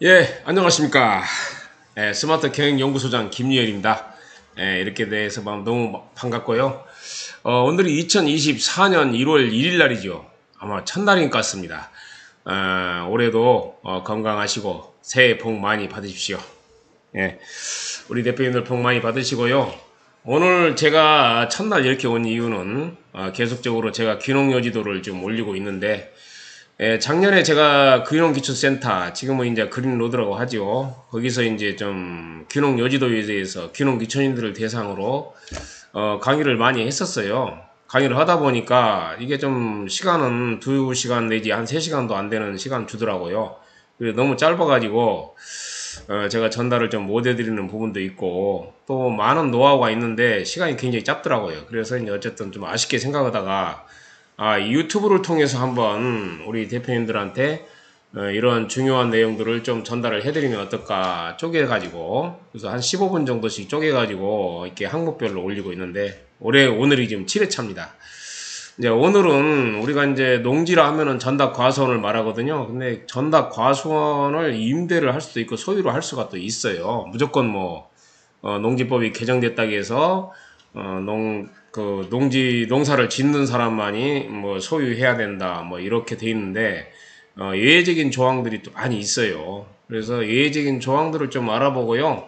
예, 안녕하십니까. 스마트 경영연구소장 김유열입니다. 이렇게 돼서 너무 반갑고요. 오늘이 2024년 1월 1일 날이죠. 아마 첫날인 것 같습니다. 올해도 건강하시고 새해 복 많이 받으십시오. 예, 우리 대표님들 복 많이 받으시고요. 오늘 제가 첫날 이렇게 온 이유는 계속적으로 제가 귀농여지도를 좀 올리고 있는데, 작년에 제가 귀농기초센터, 지금은 이제 그린로드라고 하죠. 거기서 이제 좀 귀농 여지도에 대해서 귀농 기촌인들을 대상으로 강의를 많이 했었어요. 강의를 하다 보니까 이게 좀 시간은 2시간 내지 한 3시간도 안 되는 시간 주더라고요. 너무 짧아가지고 제가 전달을 좀 못 해드리는 부분도 있고 또 많은 노하우가 있는데 시간이 굉장히 짧더라고요. 그래서 이제 어쨌든 좀 아쉽게 생각하다가 이 유튜브를 통해서 한번 우리 대표님들한테 이런 중요한 내용들을 좀 전달을 해드리면 어떨까 쪼개가지고, 그래서 한 15분 정도씩 쪼개가지고 이렇게 항목별로 올리고 있는데, 오늘이 지금 7회차입니다. 이제 오늘은 우리가 이제 농지라 하면은 전답 과수원을 말하거든요. 근데 전답 과수원을 임대를 할 수도 있고 소유로 할 수가 또 있어요. 무조건 농지법이 개정됐다고 해서 농사를 짓는 사람만이 소유해야 된다, 이렇게 돼 있는데, 예외적인 조항들이 또 많이 있어요. 그래서 예외적인 조항들을 좀 알아보고요.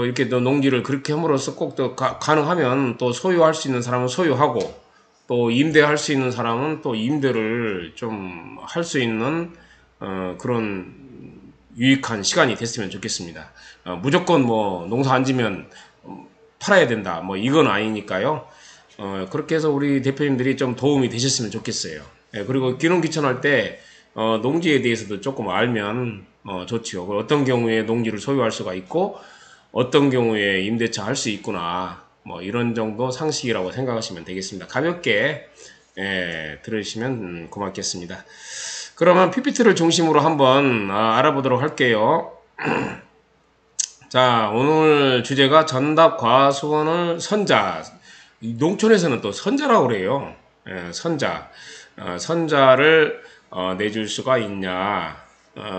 이렇게 또 농지를 그렇게 함으로써 꼭 또 가능하면 또 소유할 수 있는 사람은 소유하고, 또 임대할 수 있는 사람은 또 임대를 좀 할 수 있는, 그런 유익한 시간이 됐으면 좋겠습니다. 무조건 농사 안 지면 팔아야 된다, 이건 아니니까요. 그렇게 해서 우리 대표님들이 좀 도움이 되셨으면 좋겠어요. 그리고 귀농 귀촌할 때 농지에 대해서도 조금 알면 좋지요. 어떤 경우에 농지를 소유할 수가 있고 어떤 경우에 임대차 할 수 있구나, 이런 정도 상식이라고 생각하시면 되겠습니다. 가볍게 들으시면 고맙겠습니다. 그러면 PPT를 중심으로 한번 알아보도록 할게요. 자, 오늘 주제가 전답 과수원을 선자. 농촌에서는 또 선자라고 그래요. 선자. 선자를 내줄 수가 있냐,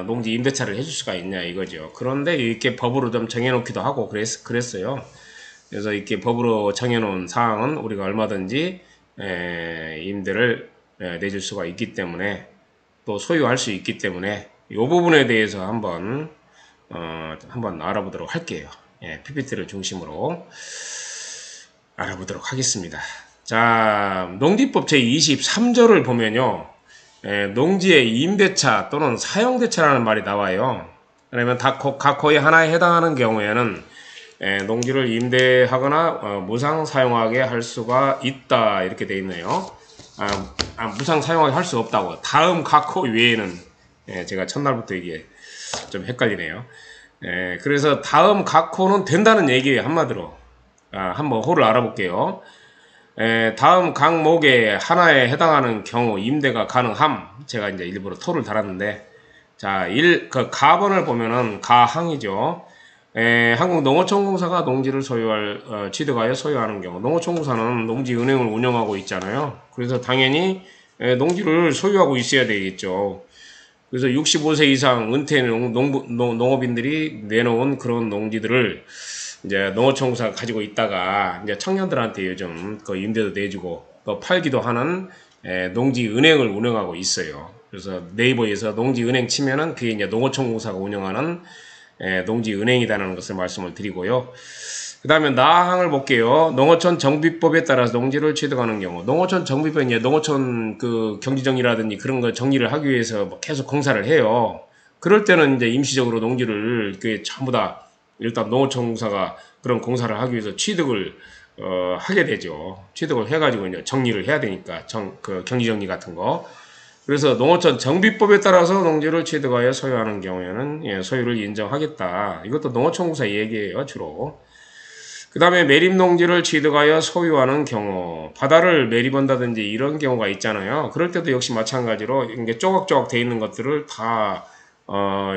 농지 임대차를 해줄 수가 있냐, 이거죠. 그런데 이렇게 법으로 좀 정해놓기도 하고 그랬어요. 그래서 이렇게 법으로 정해놓은 사항은 우리가 얼마든지 임대를 내줄 수가 있기 때문에, 또 소유할 수 있기 때문에 이 부분에 대해서 한번 알아보도록 할게요. PPT를 중심으로 알아보도록 하겠습니다. 자, 농지법 제23조를 보면요, 농지의 임대차 또는 사용대차라는 말이 나와요. 그러면 각 호의 하나에 해당하는 경우에는 농지를 임대하거나 무상 사용하게 할 수가 있다, 이렇게 되어 있네요. 무상 사용하게 할 수 없다고. 다음 각 호 외에는, 제가 첫날부터 이게 좀 헷갈리네요. 그래서 다음 각 호는 된다는 얘기예요, 한마디로. 한번 호를 알아볼게요. 다음 각목에 하나에 해당하는 경우 임대가 가능함. 제가 이제 일부러 토를 달았는데, 자, 가번을 보면은 가항이죠. 한국농어촌공사가 농지를 취득하여 소유하는 경우, 농어촌공사는 농지은행을 운영하고 있잖아요. 그래서 당연히 농지를 소유하고 있어야 되겠죠. 그래서 65세 이상 은퇴 농업인들이 내놓은 그런 농지들을 이제 농어촌공사가 가지고 있다가 이제 청년들한테 요즘 그 임대도 내주고 또 팔기도 하는 농지은행을 운영하고 있어요. 그래서 네이버에서 농지은행 치면은 그게 이제 농어촌공사가 운영하는 농지은행이라는 것을 말씀을 드리고요. 그 다음에 나항을 볼게요. 농어촌 정비법에 따라서 농지를 취득하는 경우, 농어촌 정비법은 이제 농어촌 그 경지정리라든지 그런 거 정리를 하기 위해서 계속 공사를 해요. 그럴 때는 이제 임시적으로 농지를 전부 다 일단 농어촌공사가 그런 공사를 하기 위해서 취득을 하게 되죠. 취득을 해가지고 이제 정리를 해야 되니까 그 경지정리 같은 거. 그래서 농어촌 정비법에 따라서 농지를 취득하여 소유하는 경우에는 소유를 인정하겠다. 이것도 농어촌공사 얘기예요, 주로. 그 다음에 매립농지를 취득하여 소유하는 경우, 바다를 매립한다든지 이런 경우가 있잖아요. 그럴 때도 역시 마찬가지로 이게 조각조각 돼 있는 것들을 다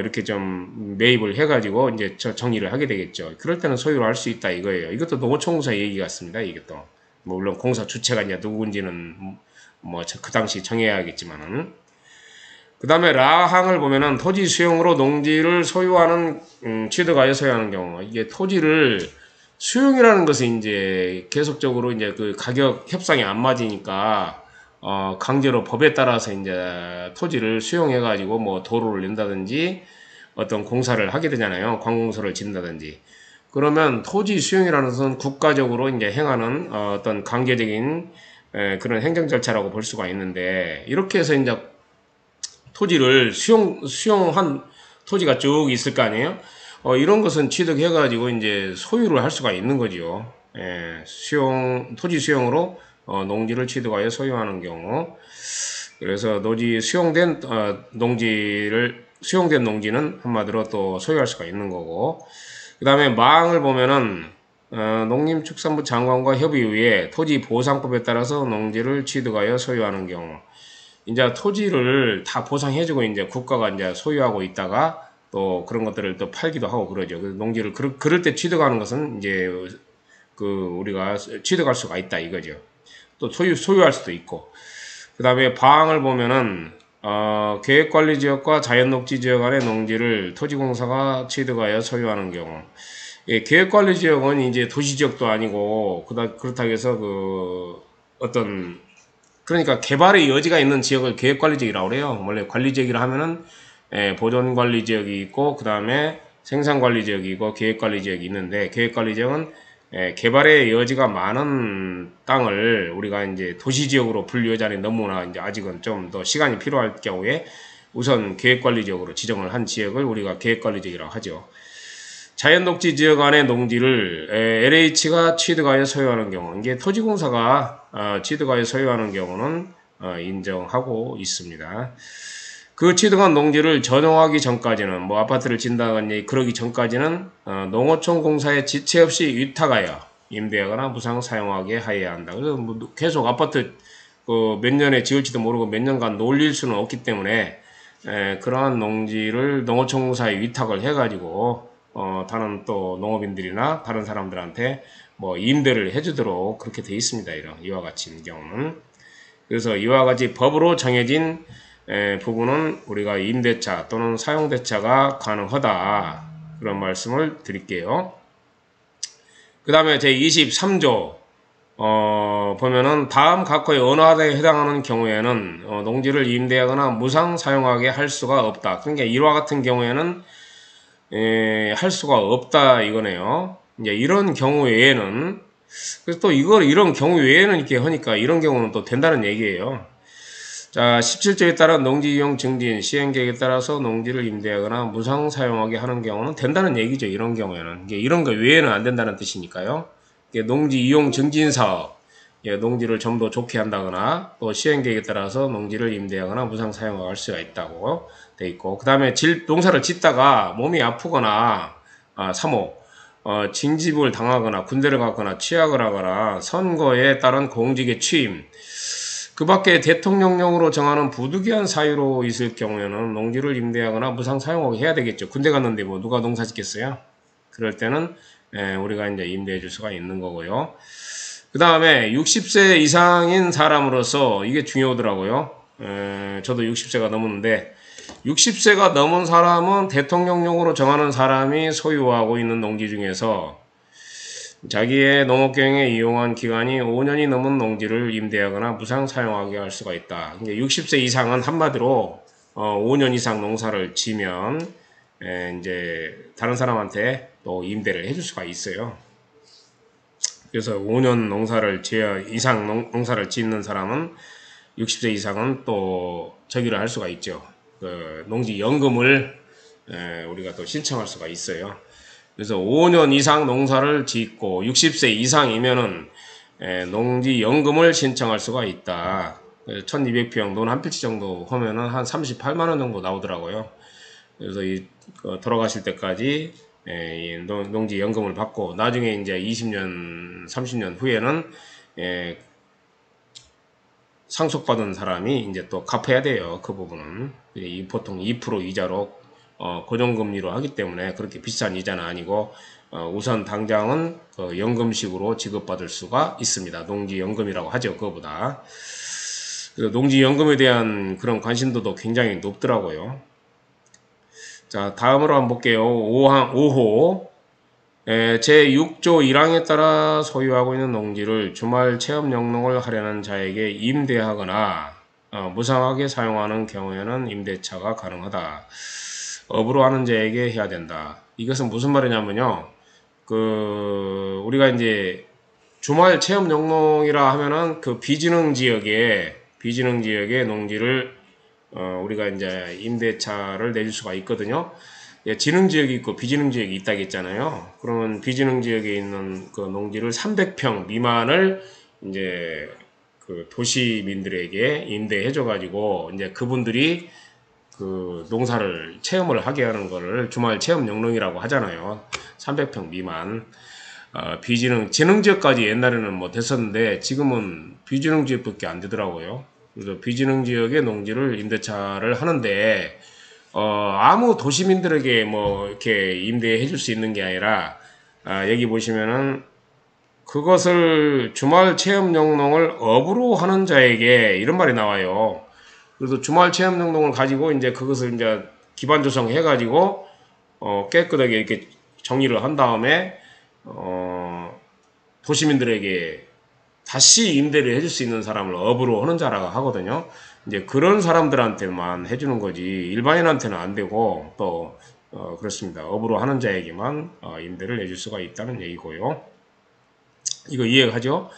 이렇게 좀 매입을 해가지고 이제 정리를 하게 되겠죠. 그럴 때는 소유를 할 수 있다, 이거예요. 이것도 농어촌공사 얘기 같습니다. 이것도 물론 공사 주체가 이제 누군지는 그 당시 정해야겠지만은. 그 다음에 라항을 보면은 토지 수용으로 농지를 소유하는 취득하여 소유하는 경우, 이게 토지를 수용이라는 것은 이제 계속적으로 이제 그 가격 협상이 안 맞으니까 강제로 법에 따라서 이제 토지를 수용해 가지고 뭐 도로를 낸다든지 어떤 공사를 하게 되잖아요. 관공서를 짓는다든지. 그러면 토지 수용이라는 것은 국가적으로 이제 행하는 어떤 강제적인 그런 행정 절차라고 볼 수가 있는데, 이렇게 해서 이제 토지를 수용한 토지가 쭉 있을 거 아니에요? 이런 것은 취득해가지고 이제 소유를 할 수가 있는 거지요. 토지 수용으로 농지를 취득하여 소유하는 경우. 그래서 수용된 농지는 한마디로 또 소유할 수가 있는 거고. 그 다음에 마항을 보면은, 농림축산부 장관과 협의 후에 토지보상법에 따라서 농지를 취득하여 소유하는 경우. 이제 토지를 다 보상해주고 이제 국가가 이제 소유하고 있다가 또 그런 것들을 또 팔기도 하고 그러죠. 그래서 농지를 그럴 때 취득하는 것은 이제 우리가 취득할 수가 있다 이거죠. 또 소유할 수도 있고. 그 다음에 바항을 보면은 계획관리지역과 자연녹지지역 안의 농지를 토지공사가 취득하여 소유하는 경우. 계획관리지역은 이제 도시지역도 아니고 그렇다고 해서 그러니까 개발의 여지가 있는 지역을 계획관리지역이라고 그래요. 원래 관리지역이라 하면은 보존관리지역이 있고 그 다음에 생산관리지역이 있고 계획관리지역이 있는데, 계획관리지역은 개발의 여지가 많은 땅을 우리가 이제 도시지역으로 분류하자니 너무나 이제 아직은 좀 더 시간이 필요할 경우에 우선 계획관리지역으로 지정을 한 지역을 우리가 계획관리지역이라고 하죠. 자연녹지 지역 안의 농지를 LH가 취득하여 소유하는 경우, 이게 토지공사가 취득하여 소유하는 경우는 인정하고 있습니다. 그 취득한 농지를 전용하기 전까지는, 뭐 아파트를 짓는다든지 그러기 전까지는 농어촌 공사에 지체 없이 위탁하여 임대하거나 무상 사용하게 하여야 한다. 그래서 뭐 계속 아파트 몇 년에 지을지도 모르고 몇 년간 놀릴 수는 없기 때문에 그러한 농지를 농어촌 공사에 위탁을 해가지고 다른 또 농업인들이나 다른 사람들한테 뭐 임대를 해주도록 그렇게 돼 있습니다. 이와 같은 경우는. 그래서 이와 같이 법으로 정해진 부분은 우리가 임대차 또는 사용대차가 가능하다, 그런 말씀을 드릴게요. 그 다음에 제23조 보면은 다음 각호의 어느 하나에 해당하는 경우에는 농지를 임대하거나 무상 사용하게 할 수가 없다. 그러니까 이와 같은 경우에는 할 수가 없다 이거네요. 이제 이런 경우 외에는, 그래서 또 이런 경우 외에는 이렇게 하니까 이런 경우는 또 된다는 얘기예요. 자, 17조에 따른 농지 이용 증진 시행 계획에 따라서 농지를 임대하거나 무상 사용하게 하는 경우는 된다는 얘기죠. 이런 경우에는. 이런 거 외에는 안 된다는 뜻이니까요. 농지 이용 증진 사업, 농지를 좀 더 좋게 한다거나 또 시행 계획에 따라서 농지를 임대하거나 무상 사용할 수가 있다고 돼 있고, 그 다음에 농사를 짓다가 몸이 아프거나 3호 징집을 당하거나 군대를 갔거나 취약을 하거나 선거에 따른 공직에 취임, 그 밖에 대통령령으로 정하는 부득이한 사유로 있을 경우에는 농지를 임대하거나 무상 사용하게 해야 되겠죠. 군대 갔는데 뭐 누가 농사 짓겠어요? 그럴 때는 우리가 이제 임대해 줄 수가 있는 거고요. 그 다음에 60세 이상인 사람으로서 이게 중요하더라고요. 저도 60세가 넘었는데 60세가 넘은 사람은 대통령령으로 정하는 사람이 소유하고 있는 농지 중에서 자기의 농업경영에 이용한 기간이 5년이 넘은 농지를 임대하거나 무상 사용하게 할 수가 있다. 60세 이상은 한마디로 5년 이상 농사를 지면 이제 다른 사람한테 또 임대를 해줄 수가 있어요. 그래서 5년 이상 농사를 짓는 사람은 60세 이상은 또 저기를 할 수가 있죠. 농지연금을 우리가 또 신청할 수가 있어요. 그래서 5년 이상 농사를 짓고 60세 이상이면은 농지연금을 신청할 수가 있다. 1200평 논 한 필지 정도 하면은 한 38만원 정도 나오더라고요. 그래서 돌아가실 때까지 농지연금을 받고 나중에 이제 20년, 30년 후에는 상속받은 사람이 이제 또 갚아야 돼요. 그 부분은. 보통 2% 이자로 고정금리로 하기 때문에 그렇게 비싼 이자는 아니고 우선 당장은 연금식으로 지급받을 수가 있습니다. 농지연금이라고 하죠. 그거보다. 그래서 농지연금에 대한 그런 관심도도 굉장히 높더라고요. 자, 다음으로 한번 볼게요. 5호. 제6조 1항에 따라 소유하고 있는 농지를 주말 체험 영농을 하려는 자에게 임대하거나 무상하게 사용하는 경우에는 임대차가 가능하다. 업으로 하는 자에게 해야 된다. 이것은 무슨 말이냐면요. 우리가 이제 주말 체험 영농이라 하면은 그 비진흥 지역에 농지를 우리가 이제 임대차를 내줄 수가 있거든요. 예, 지능 지역이 있고 비지능 지역이 있다겠잖아요. 그러면 비지능 지역에 있는 그 농지를 300평 미만을 이제 그 도시민들에게 임대해줘 가지고 이제 그분들이 그 농사를 체험을 하게 하는 거를 주말 체험 영농이라고 하잖아요. 300평 미만. 지능 지역까지 옛날에는 뭐 됐었는데 지금은 비지능 지역밖에 안 되더라고요. 그래서 비지능 지역의 농지를 임대차를 하는데 아무 도시민들에게 뭐 이렇게 임대해 줄 수 있는 게 아니라 여기 보시면은 그것을 주말 체험 영농을 업으로 하는 자에게 이런 말이 나와요. 그래서 주말 체험 영농을 가지고 이제 그것을 이제 기반 조성해 가지고 깨끗하게 이렇게 정리를 한 다음에 도시민들에게 다시 임대를 해줄 수 있는 사람을 업으로 하는 자라고 하거든요. 이제 그런 사람들한테만 해주는 거지 일반인한테는 안 되고 또 그렇습니다. 업으로 하는 자에게만 임대를 해줄 수가 있다는 얘기고요. 이거 이해가죠?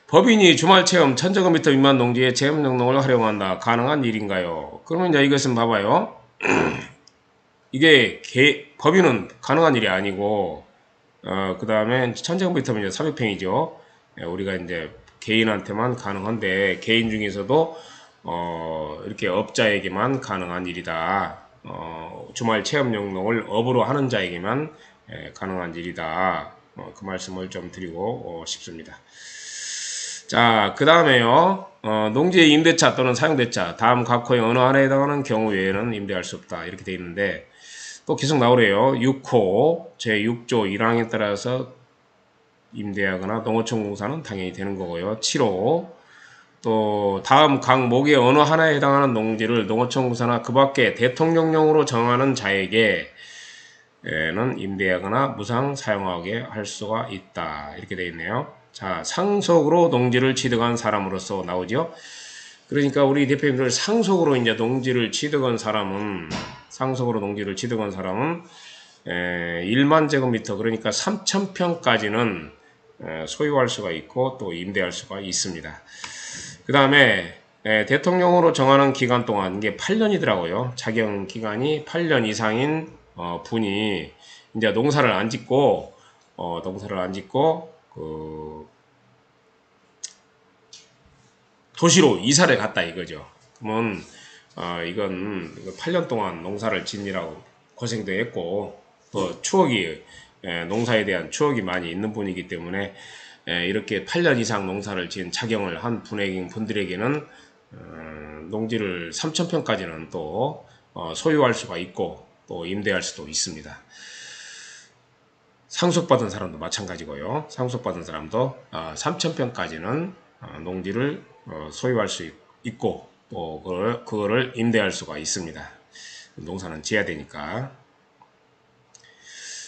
법인이 주말 체험 1000제곱미터 미만 농지에 체험 영농을 활용한다. 가능한 일인가요? 그러면 이제 이것은 봐봐요. 이게 법인은 가능한 일이 아니고 그 다음에 1000제곱미터면 이제 300평이죠. 우리가 이제 개인한테만 가능한데 개인 중에서도 이렇게 업자에게만 가능한 일이다. 주말 체험 영농을 업으로 하는 자에게만 가능한 일이다. 그 말씀을 좀 드리고 싶습니다. 자, 그 다음에요. 농지의 임대차 또는 사용대차 다음 각 호의 어느 하나에 해당하는 경우 외에는 임대할 수 없다. 이렇게 되어 있는데 또 계속 나오래요. 6호 제6조 1항에 따라서 임대하거나 농어촌 공사는 당연히 되는 거고요. 7호 또 다음 각 목의 어느 하나에 해당하는 농지를 농어촌 공사나 그 밖에 대통령령으로 정하는 자에게는 임대하거나 무상 사용하게 할 수가 있다. 이렇게 되어 있네요. 자, 상속으로 농지를 취득한 사람으로서 나오죠. 그러니까 우리 대표님들 상속으로 이제 농지를 취득한 사람은 1만 제곱미터 그러니까 3000평까지는 소유할 수가 있고 또 임대할 수가 있습니다. 그 다음에 대통령으로 정하는 기간 동안 이게 8년이더라고요. 자격 기간이 8년 이상인 분이 이제 농사를 안 짓고 도시로 이사를 갔다 이거죠. 그러면 이건 8년 동안 농사를 짓느라고 고생도 했고 또 추억이 농사에 대한 추억이 많이 있는 분이기 때문에 이렇게 8년 이상 농사를 지은 자경을 한 분들에게는 농지를 3000평까지는 또 소유할 수가 있고 또 임대할 수도 있습니다. 상속받은 사람도 마찬가지고요. 상속받은 사람도 3000평까지는 농지를 소유할 수 있고 또 그거를 임대할 수가 있습니다. 농사는 지어야 되니까.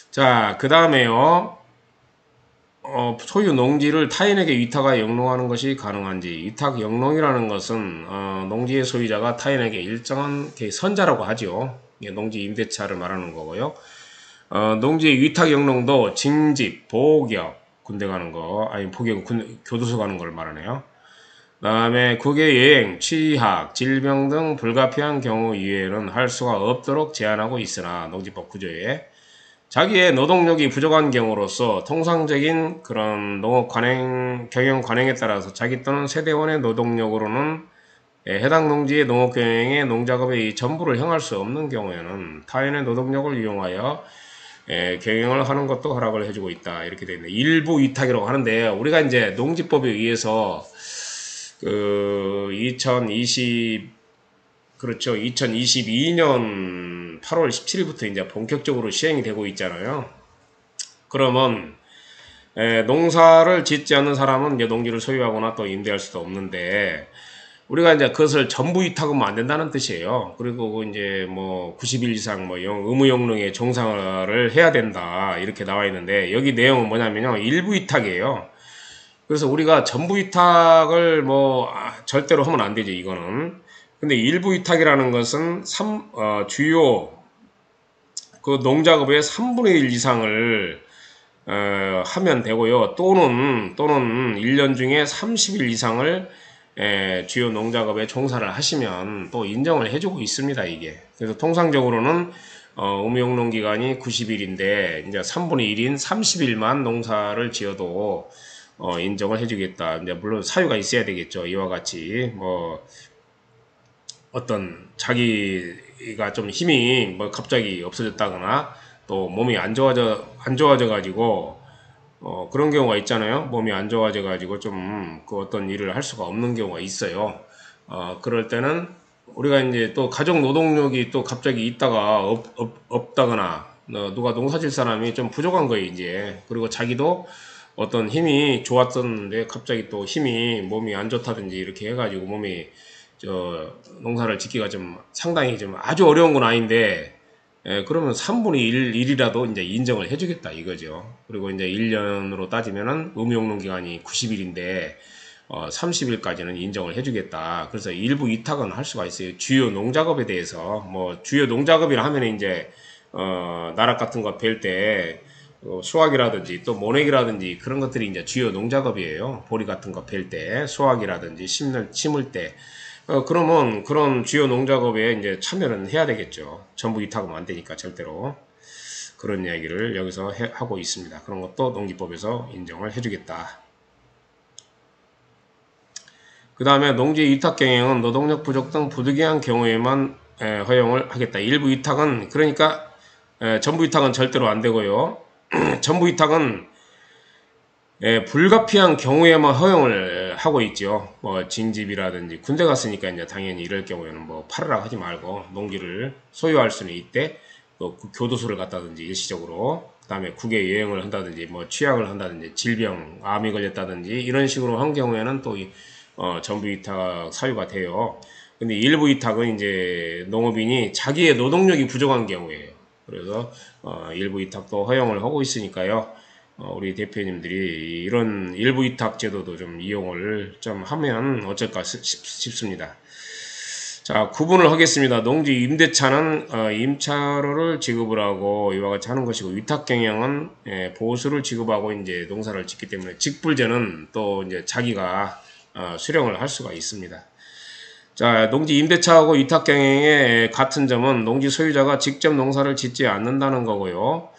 자, 그 다음에요. 소유 농지를 타인에게 위탁하여 영농하는 것이 가능한지. 위탁 영농이라는 것은 농지의 소유자가 타인에게 일정한 선자라고 하죠. 농지 임대차를 말하는 거고요. 농지의 위탁 영농도 징집, 복역, 군대 가는 거, 아니 복역 교도소 가는 걸 말하네요. 그 다음에 국외 여행, 취학, 질병 등 불가피한 경우 이외에는 할 수가 없도록 제한하고 있으나 농지법 구조에 자기의 노동력이 부족한 경우로서 통상적인 그런 농업 경영 관행에 따라서 자기 또는 세대원의 노동력으로는 해당 농지의 농업 경영의 농작업의 전부를 행할 수 없는 경우에는 타인의 노동력을 이용하여 경영을 하는 것도 허락을 해주고 있다. 이렇게 되어 있네. 일부 위탁이라고 하는데 우리가 이제 농지법에 의해서 2022년 8월 17일부터 이제 본격적으로 시행이 되고 있잖아요. 그러면 농사를 짓지 않는 사람은 이제 농지를 소유하거나 또 임대할 수도 없는데 우리가 이제 그것을 전부 위탁하면 안 된다는 뜻이에요. 그리고 이제 뭐 90일 이상 뭐 의무용릉에 종사를 해야 된다 이렇게 나와 있는데 여기 내용은 뭐냐면요, 일부 위탁이에요. 그래서 우리가 전부 위탁을 뭐 절대로 하면 안 되죠, 이거는. 근데 일부 위탁이라는 것은 주요 그 농작업의 3분의 1 이상을 하면 되고요. 또는 1년 중에 30일 이상을 주요 농작업에 종사를 하시면 또 인정을 해주고 있습니다, 이게. 그래서 통상적으로는 의무용농 기간이 90일인데 이제 3분의 1인 30일만 농사를 지어도 인정을 해주겠다. 이제 물론 사유가 있어야 되겠죠. 이와 같이 뭐 어떤 자기가 좀 힘이 뭐 갑자기 없어졌다거나 또 몸이 안 좋아져 가지고 그런 경우가 있잖아요. 몸이 안 좋아져 가지고 좀 그 어떤 일을 할 수가 없는 경우가 있어요. 그럴 때는 우리가 이제 또 가족 노동력이 또 갑자기 있다가 없다거나 누가 농사질 사람이 좀 부족한 거예요, 이제. 그리고 자기도 어떤 힘이 좋았었는데 갑자기 또 힘이 몸이 안 좋다든지 이렇게 해가지고 몸이 농사를 짓기가 좀 상당히 좀 아주 어려운 건 아닌데, 그러면 3분의 1이라도 이제 인정을 해주겠다 이거죠. 그리고 이제 1년으로 따지면은 의무용농 기간이 90일인데, 30일까지는 인정을 해주겠다. 그래서 일부 위탁은 할 수가 있어요. 주요 농작업에 대해서, 뭐, 주요 농작업이라 하면 이제, 나락 같은 거 벨 때, 수확이라든지 또 모내기라든지 그런 것들이 이제 주요 농작업이에요. 보리 같은 거 벨 때, 수확이라든지 심을 때. 그러면 그런 주요 농작업에 이제 참여는 해야 되겠죠. 전부 위탁하면 안 되니까 절대로. 그런 이야기를 여기서 하고 있습니다. 그런 것도 농기법에서 인정을 해주겠다. 그 다음에 농지 위탁 경영은 노동력 부족 등 부득이한 경우에만 허용을 하겠다. 일부 위탁은 그러니까 전부 위탁은 절대로 안 되고요. 전부 위탁은 불가피한 경우에만 허용을 하고 있죠. 뭐 징집이라든지 군대 갔으니까 이제 당연히 이럴 경우에는 뭐 팔으라 하지 말고 농지를 소유할 수는 있대. 또 교도소를 갔다든지 일시적으로, 그 다음에 국외 여행을 한다든지 뭐 취약을 한다든지 질병, 암이 걸렸다든지 이런 식으로 한 경우에는 또 전부 위탁 사유가 돼요. 근데 일부 위탁은 이제 농업인이 자기의 노동력이 부족한 경우에요. 그래서 일부 위탁도 허용을 하고 있으니까요. 우리 대표님들이 이런 일부 위탁 제도도 좀 이용을 좀 하면 어쩔까 싶습니다. 자, 구분을 하겠습니다. 농지 임대차는 임차료를 지급을 하고 이와 같이 하는 것이고, 위탁 경영은 보수를 지급하고 이제 농사를 짓기 때문에 직불제는 또 이제 자기가 수령을 할 수가 있습니다. 자, 농지 임대차하고 위탁 경영의 같은 점은 농지 소유자가 직접 농사를 짓지 않는다는 거고요.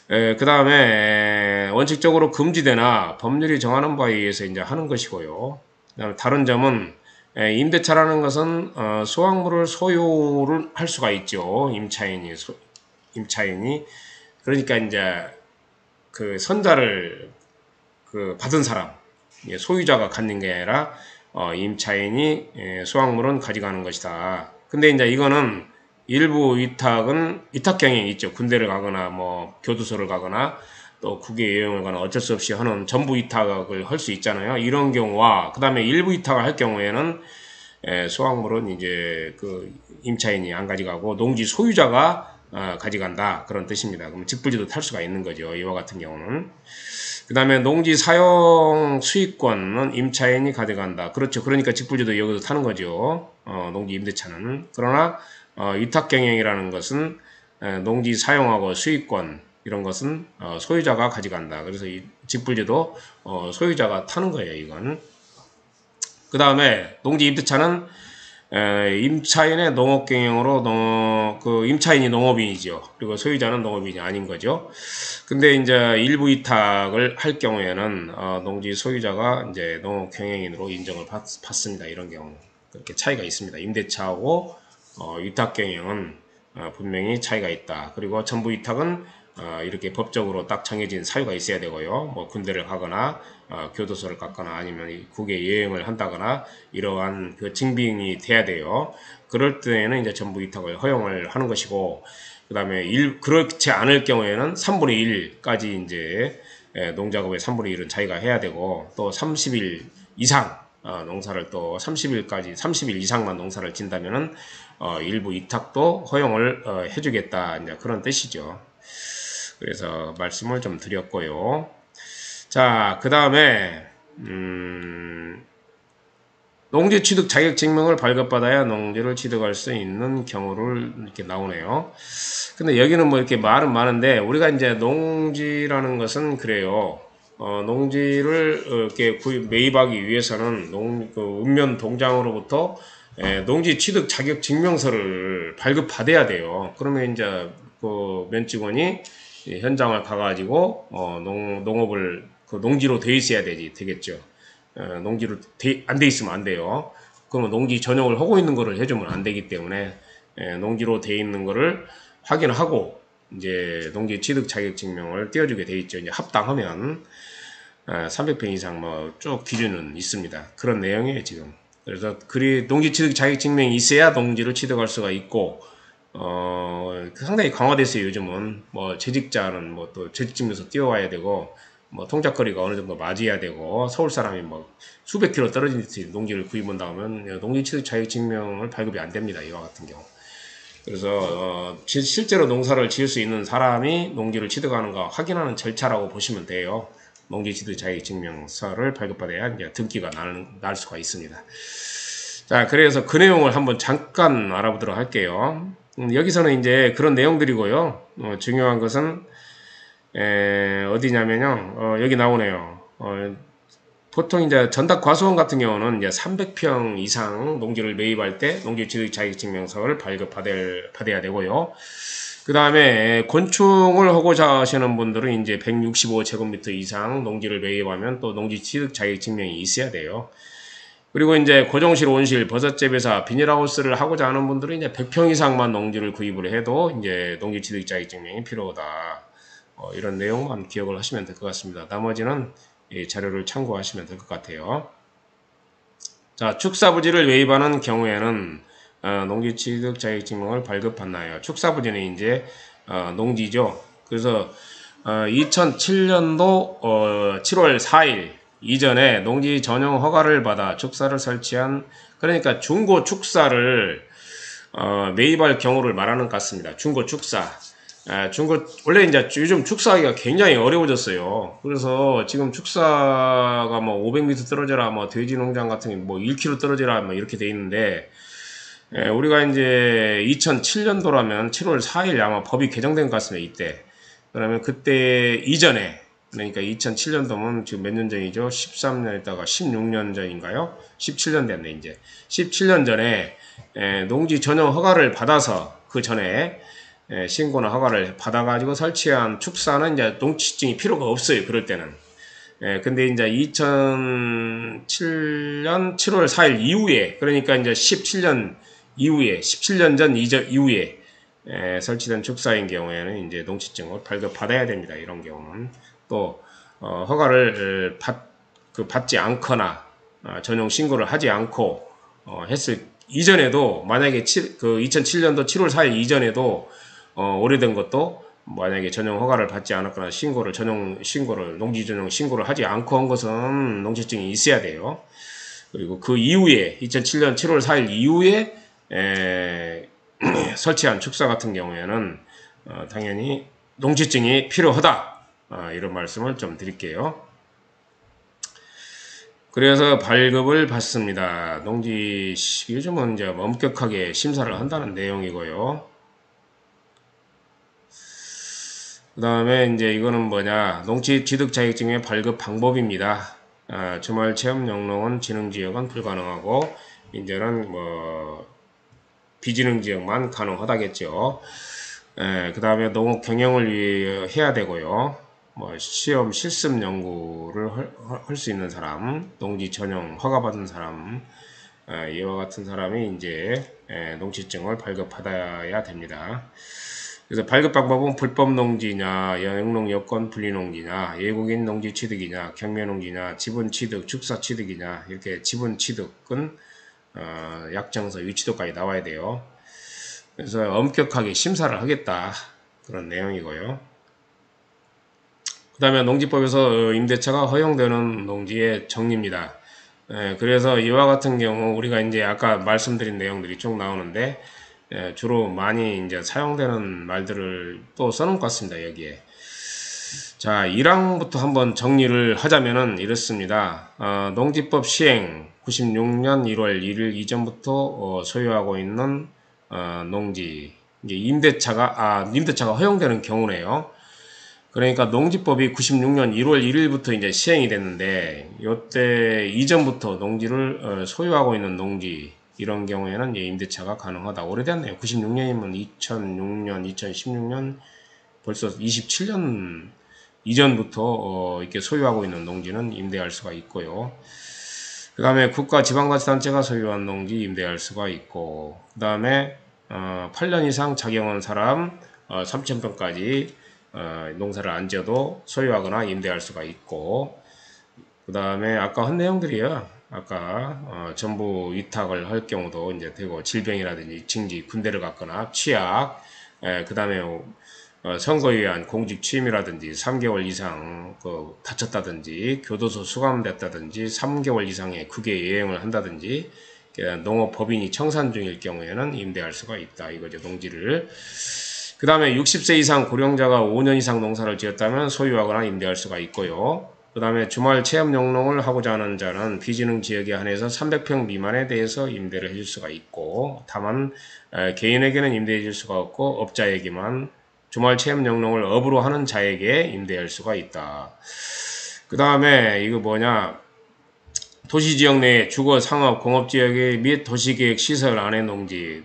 그 다음에 원칙적으로 금지되나 법률이 정하는 바에 의해서 이제 하는 것이고요. 그다음에 다른 점은 임대차라는 것은 수확물을 소유를 할 수가 있죠. 임차인이 그러니까 이제 그 선자를 받은 사람, 소유자가 갖는 게 아니라 임차인이 수확물은 가져가는 것이다. 근데 이제 이거는 일부 위탁은 위탁 경영이 있죠. 군대를 가거나 뭐 교도소를 가거나 또 국외 여행을 가거나 어쩔 수 없이 하는 전부 위탁을 할 수 있잖아요. 이런 경우와 그 다음에 일부 위탁을 할 경우에는 수확물은 이제 그 임차인이 안 가져가고 농지 소유자가 가져간다, 그런 뜻입니다. 그럼 직불지도 탈 수가 있는 거죠. 이와 같은 경우는. 그 다음에 농지 사용 수익권은 임차인이 가져간다. 그렇죠. 그러니까 직불지도 여기서 타는 거죠. 농지 임대차는. 그러나 위탁 경영이라는 것은 농지 사용하고 수익권 이런 것은 소유자가 가져간다. 그래서 이 직불지도 소유자가 타는 거예요, 이건. 그 다음에 농지 임대차는 임차인의 농업 경영으로 임차인이 농업인이죠. 그리고 소유자는 농업인이 아닌 거죠. 근데 이제 일부 위탁을 할 경우에는 농지 소유자가 이제 농업 경영인으로 인정을 받습니다. 이런 경우 그렇게 차이가 있습니다. 임대차하고 위탁 경영은 분명히 차이가 있다. 그리고 전부 위탁은 이렇게 법적으로 딱 정해진 사유가 있어야 되고요. 뭐 군대를 가거나 교도소를 갔거나 아니면 국외 여행을 한다거나 이러한 그 증빙이 돼야 돼요. 그럴 때에는 이제 전부 위탁을 허용을 하는 것이고, 그 다음에 그렇지 않을 경우에는 3분의 1까지 이제 농작업의 3분의 1은 자기가 해야 되고, 또 30일 이상 농사를 또 30일 이상만 농사를 진다면은 일부 이탁도 허용을 해주겠다 이제 그런 뜻이죠. 그래서 말씀을 좀 드렸고요. 자, 그 다음에 농지 취득 자격 증명을 발급받아야 농지를 취득할 수 있는 경우를 이렇게 나오네요. 근데 여기는 뭐 이렇게 말은 많은데 우리가 이제 농지라는 것은 그래요. 농지를 이렇게 매입하기 위해서는 읍면 동장으로부터 농지 취득 자격 증명서를 발급받아야 돼요. 그러면 이제 그 면직원이 현장을 가가지고 농업을 농지로 돼 있어야 되겠죠. 농지로 안 돼 있으면 안 돼요. 그러면 농지 전용을 하고 있는 거를 해주면 안 되기 때문에 농지로 돼 있는 거를 확인하고 이제 농지 취득 자격 증명을 띄워주게 돼 있죠. 이제 합당하면 300평 이상 뭐 쭉 기준은 있습니다. 그런 내용이에요 지금. 그래서 농지 취득 자격 증명이 있어야 농지를 취득할 수가 있고 상당히 강화됐어요. 요즘은 뭐 재직자는 뭐 또 재직증명서 띄워와야 되고 뭐 통작거리가 어느 정도 맞아야 되고 서울 사람이 뭐 수백 킬로 떨어진 데 농지를 구입한다 하면 농지 취득 자격 증명을 발급이 안 됩니다. 이와 같은 경우. 그래서 실제로 농사를 지을 수 있는 사람이 농지를 취득하는가 확인하는 절차라고 보시면 돼요. 농지 취득 자격 증명서를 발급받아야 이제 등기가 날 수가 있습니다. 자, 그래서 그 내용을 한번 잠깐 알아보도록 할게요. 여기서는 이제 그런 내용들이고요. 중요한 것은 어디냐면요. 여기 나오네요. 보통 이제 전답 과수원 같은 경우는 이제 300평 이상 농지를 매입할 때 농지 취득 자격 증명서를 발급받아야 되고요. 그 다음에 곤충을 하고자 하시는 분들은 이제 165제곱미터 이상 농지를 매입하면 또 농지 취득 자격 증명이 있어야 돼요. 그리고 이제 고정실, 온실, 버섯재배사, 비닐하우스를 하고자 하는 분들은 이제 100평 이상만 농지를 구입을 해도 이제 농지 취득 자격 증명이 필요하다. 이런 내용만 기억을 하시면 될 것 같습니다. 나머지는 이 자료를 참고하시면 될 것 같아요. 자, 축사부지를 매입하는 경우에는 농지 취득 자격 증명을 발급받나요? 축사부지는 이제 농지죠. 그래서 2007년도 7월 4일 이전에 농지 전용 허가를 받아 축사를 설치한 그러니까 중고 축사를 매입할 경우를 말하는 것 같습니다. 중고 축사. 원래 이제 요즘 축사하기가 굉장히 어려워졌어요. 그래서 지금 축사가 뭐 500m 떨어져라, 뭐 돼지 농장 같은 게 뭐 1km 떨어져라, 뭐 이렇게 돼 있는데, 우리가 이제 2007년도라면 7월 4일 아마 법이 개정된 것 같습니다. 이때. 그러면 그때 이전에, 그러니까 2007년도면 지금 몇 년 전이죠? 13년에다가 16년 전인가요? 17년 됐네, 이제. 17년 전에, 농지 전용 허가를 받아서 그 전에, 신고나 허가를 받아가지고 설치한 축사는 이제 농지증이 필요가 없어요. 그럴 때는. 근데 이제 2007년 7월 4일 이후에, 그러니까 이제 17년 이후에, 17년 전 이후에, 설치된 축사인 경우에는 이제 농지증을 발급받아야 됩니다. 이런 경우는. 또, 허가를 받지 않거나, 전용 신고를 하지 않고, 했을 이전에도, 만약에 2007년도 7월 4일 이전에도, 오래된 것도 만약에 전용 허가를 받지 않았거나 농지 전용 신고를 하지 않고 한 것은 농지증이 있어야 돼요. 그리고 그 이후에 2007년 7월 4일 이후에 설치한 축사 같은 경우에는 당연히 농지증이 필요하다. 이런 말씀을 좀 드릴게요. 그래서 발급을 받습니다. 요즘은 이제 엄격하게 심사를 한다는 내용이고요. 그 다음에 이제 이거는 뭐냐, 농지 취득 자격증의 발급 방법입니다. 주말 체험 영농은 지능지역은 불가능하고 이제는 뭐 비지능지역만 가능하다겠죠. 그 다음에 농업 경영을 위해 해야 되고요. 뭐 시험 실습 연구를 할 수 있는 사람, 농지 전용 허가받은 사람, 이와 같은 사람이 이제 농지증을 발급받아야 됩니다. 그래서 발급 방법은 불법 농지냐, 영농 여건 분리 농지냐, 외국인 농지 취득이냐, 경매 농지냐, 지분 취득, 축사 취득이냐, 이렇게 지분 취득은 약정서 위치도까지 나와야 돼요. 그래서 엄격하게 심사를 하겠다. 그런 내용이고요. 그 다음에 농지법에서 임대차가 허용되는 농지의 정리입니다. 그래서 이와 같은 경우 우리가 이제 아까 말씀드린 내용들이 쭉 나오는데 주로 많이 이제 사용되는 말들을 또 써놓은 것 같습니다. 여기에. 자, 1항부터 한번 정리를 하자면은 이렇습니다. 농지법 시행 96년 1월 1일 이전부터 소유하고 있는 농지, 이제 임대차가 허용되는 경우네요. 그러니까 농지법이 96년 1월 1일부터 이제 시행이 됐는데, 요때 이전부터 농지를 소유하고 있는 농지, 이런 경우에는 이제 임대차가 가능하다. 오래됐네요. 96년이면 2006년, 2016년, 벌써 27년 이전부터 이렇게 소유하고 있는 농지는 임대할 수가 있고요. 그 다음에 국가 지방자치단체가 소유한 농지 임대할 수가 있고, 그 다음에 8년 이상 자경한 사람 3,000평까지 농사를 안 지어도 소유하거나 임대할 수가 있고, 그 다음에 아까 한 내용들이요. 아까 전부 위탁을 할 경우도 이제 되고, 질병이라든지 징지, 군대를 갔거나 취약, 그 다음에 선거에 의한 공직 취임이라든지 3개월 이상 다쳤다든지 교도소 수감됐다든지 3개월 이상의 국외 여행을 한다든지 농업법인이 청산 중일 경우에는 임대할 수가 있다. 이거죠. 농지를. 그 다음에 60세 이상 고령자가 5년 이상 농사를 지었다면 소유하거나 임대할 수가 있고요. 그 다음에 주말 체험 영농을 하고자 하는 자는 비진흥 지역에 한해서 300평 미만에 대해서 임대를 해줄 수가 있고, 다만 개인에게는 임대해 줄 수가 없고 업자에게만, 주말 체험 영농을 업으로 하는 자에게 임대할 수가 있다. 그 다음에 이거 뭐냐, 도시지역 내 주거, 상업, 공업지역의 및 도시계획 시설 안의 농지,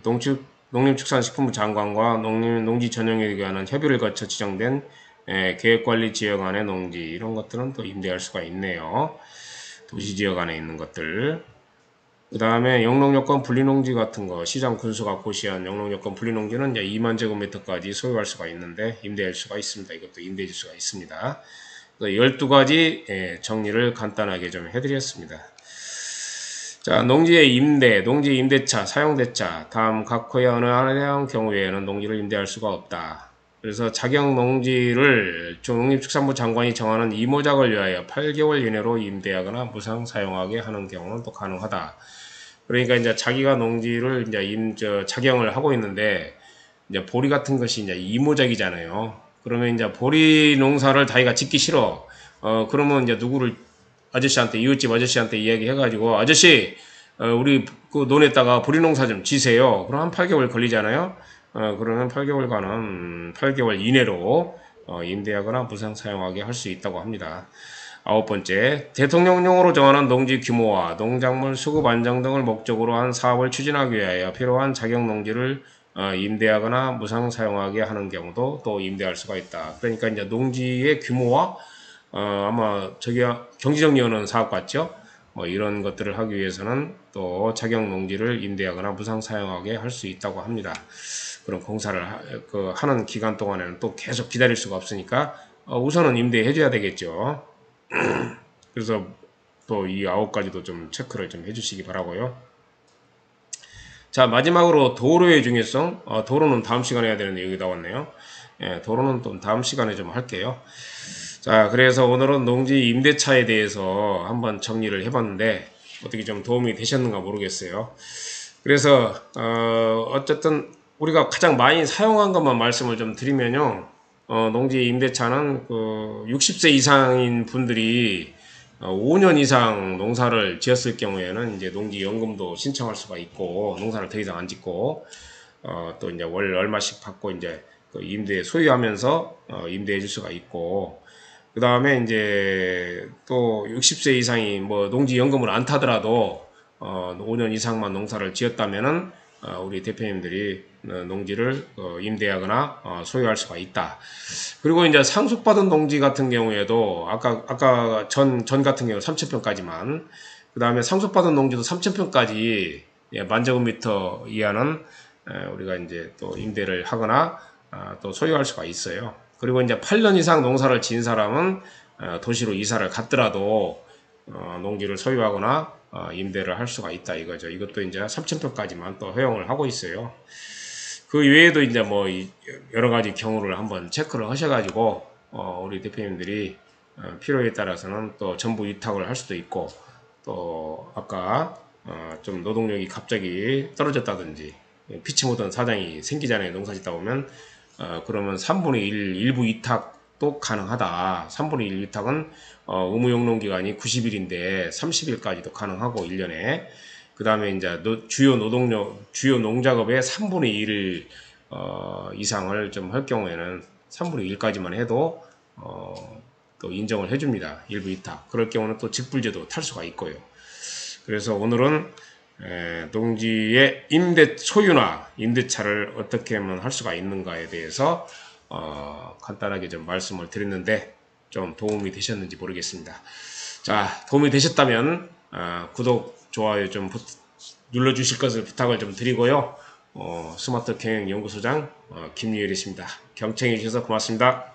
농림축산식품부 장관과 농지 전용에 관한 협의를 거쳐 지정된 계획관리 지역 안의 농지, 이런 것들은 또 임대할 수가 있네요. 도시지역 안에 있는 것들. 그 다음에 영농요건 분리농지 같은 거, 시장 군수가 고시한 영농요건 분리농지는 이제 2만 제곱미터까지 소유할 수가 있는데 임대할 수가 있습니다. 이것도 임대해 줄 수가 있습니다. 12가지 정리를 간단하게 좀 해드렸습니다. 자, 농지의 임대, 농지 임대차, 사용대차, 다음 각호의 어느 하나에 대한 경우에는 농지를 임대할 수가 없다. 그래서 자격 농지를 농림축산부 장관이 정하는 이모작을 위하여 8개월 이내로 임대하거나 무상 사용하게 하는 경우는 또 가능하다. 그러니까 이제 자기가 농지를 이제 작용을 하고 있는데, 이제 보리 같은 것이 이제 이모작이잖아요. 그러면 이제 보리 농사를 자기가 짓기 싫어. 그러면 이제 누구를, 아저씨한테, 이웃집 아저씨한테 이야기해가지고, 아저씨, 우리 그 논에다가 보리 농사 좀 지세요. 그럼 한 8개월 걸리잖아요. 그러면 8개월 이내로 임대하거나 무상 사용하게 할 수 있다고 합니다. 9번째, 대통령령으로 정하는 농지 규모와 농작물 수급 안정 등을 목적으로 한 사업을 추진하기 위하여 필요한 자격 농지를 임대하거나 무상 사용하게 하는 경우도 또 임대할 수가 있다. 그러니까 이제 농지의 규모와 아마 저기가 경지정 여는 사업 같죠? 뭐 이런 것들을 하기 위해서는 또 자격 농지를 임대하거나 무상 사용하게 할 수 있다고 합니다. 그런 공사를 하는 기간 동안에는 또 계속 기다릴 수가 없으니까 우선은 임대해 줘야 되겠죠. 그래서 또 이 9가지도 좀 체크를 좀 해주시기 바라고요. 자, 마지막으로 도로의 중요성. 도로는 다음 시간에 해야 되는데 여기 나왔네요. 도로는 또 다음 시간에 좀 할게요. 자, 그래서 오늘은 농지 임대차에 대해서 한번 정리를 해봤는데 어떻게 좀 도움이 되셨는가 모르겠어요. 그래서 어쨌든 우리가 가장 많이 사용한 것만 말씀을 좀 드리면요. 농지 임대차는 60세 이상인 분들이 5년 이상 농사를 지었을 경우에는 이제 농지연금도 신청할 수가 있고, 농사를 더 이상 안 짓고, 또 이제 월 얼마씩 받고 이제 임대 소유하면서 임대해 줄 수가 있고, 그 다음에 이제 또 60세 이상이 뭐 농지연금을 안 타더라도 5년 이상만 농사를 지었다면은 우리 대표님들이 농지를 임대하거나 소유할 수가 있다. 그리고 이제 상속받은 농지 같은 경우에도 아까 전 같은 경우 3,000평까지만, 그 다음에 상속받은 농지도 3,000평까지 만제곱미터 이하는 우리가 이제 또 임대를 하거나 또 소유할 수가 있어요. 그리고 이제 8년 이상 농사를 지은 사람은 도시로 이사를 갔더라도 농지를 소유하거나 임대를 할 수가 있다 이거죠. 이것도 이제 3,000평까지만 또 허용을 하고 있어요. 그 외에도 이제 뭐 여러 가지 경우를 한번 체크를 하셔가지고 우리 대표님들이 필요에 따라서는 또 전부 위탁을 할 수도 있고, 또 아까 좀 노동력이 갑자기 떨어졌다든지 피치 못한 사정이 생기잖아요. 농사 짓다 보면 그러면 3분의 1 일부 위탁도 가능하다. 3분의 1 위탁은 의무 용농 기간이 90일인데 30일까지도 가능하고 1년에 그 다음에 이제 주요 농작업의 3분의 1을 이상을 좀 할 경우에는 3분의 1까지만 해도 또 인정을 해줍니다. 일부 위탁. 그럴 경우는 또 직불제도 탈 수가 있고요. 그래서 오늘은 농지의 소유나 임대차를 어떻게 하면 할 수가 있는가에 대해서 간단하게 좀 말씀을 드렸는데 좀 도움이 되셨는지 모르겠습니다. 자, 도움이 되셨다면 구독, 좋아요 좀 눌러주실 것을 부탁을 좀 드리고요. 스마트 경영 연구소장 김유일이었습니다. 경청해 주셔서 고맙습니다.